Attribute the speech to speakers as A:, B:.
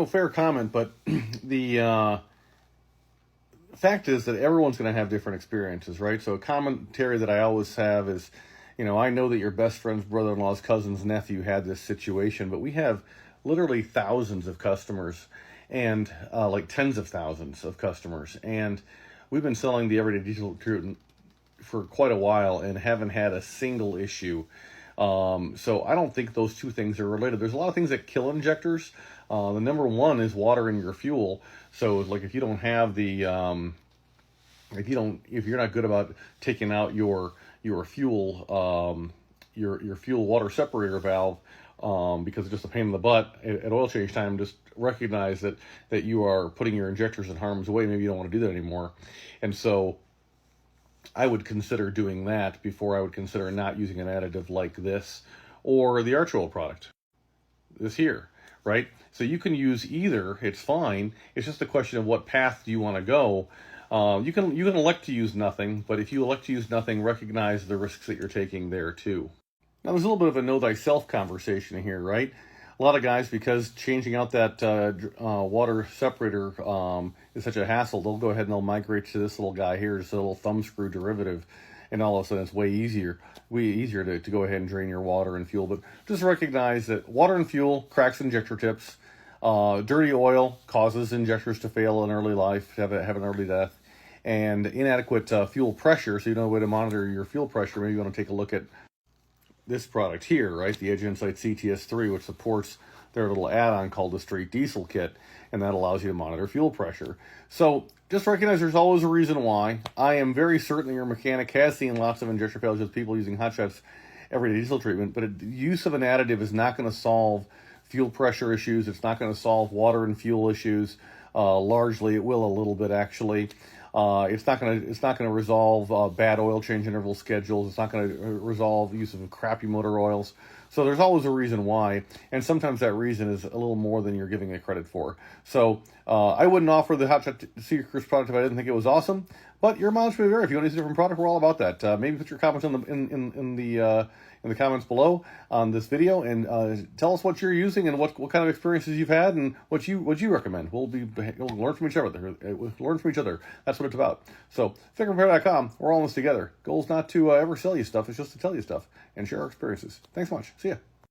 A: Fair comment, but the fact is that everyone's going to have different experiences, right? So a commentary that I always have is, I know that your best friend's brother-in-law's cousin's nephew had this situation, but we have literally thousands of customers and like tens of thousands of customers. And we've been selling the everyday diesel treatment for quite a while and haven't had a single issue. So I don't think those two things are related. There's a lot of things that kill injectors. The number one is water in your fuel. So like if you don't have the, if you're not good about taking out your fuel, your fuel water separator valve, because it's just a pain in the butt at oil change time, just recognize that you are putting your injectors in harm's way. Maybe you don't want to do that anymore. And so I would consider doing that before I would consider not using an additive like this or the Arch Oil product, this here, right? So you can use either, it's fine. It's just a question of what path do you want to go. You can elect to use nothing, but if you elect to use nothing, recognize the risks that you're taking there too. Now there's a little bit of a know thyself conversation here, right? A lot of guys, because changing out that water separator is such a hassle, they'll go ahead and they'll migrate to this little guy here, just a little thumb screw derivative, and all of a sudden it's way easier to go ahead and drain your water and fuel. But just recognize that water and fuel cracks injector tips. Dirty oil causes injectors to fail in early life, have an early death. And inadequate fuel pressure, so you know a way to monitor your fuel pressure. Maybe you want to take a look at this product here, right? The Edge Insight CTS3, which supports their little add-on called the Straight Diesel Kit, and that allows you to monitor fuel pressure. So just recognize there's always a reason why. I am very certain that your mechanic has seen lots of injector failures with people using hot shots everyday diesel treatment, but the use of an additive is not going to solve fuel pressure issues. It's not going to solve water and fuel issues. Largely, it will a little bit actually. It's not going to resolve bad oil change interval schedules. It's not going to resolve the use of crappy motor oils. So there's always a reason why, and sometimes that reason is a little more than you're giving it credit for. So I wouldn't offer the Hot Shot Secrets product if I didn't think it was awesome. But your mileage may vary. If you want to use a different product, we're all about that. Maybe put your comments in the comments below on this video, and tell us what you're using and what kind of experiences you've had and what you recommend. We'll learn from each other. Learn from each other. That's what it's about. So FICMRepair.com. We're all in this together. Goal's not to ever sell you stuff. It's just to tell you stuff and share our experiences. Thanks so much. See ya.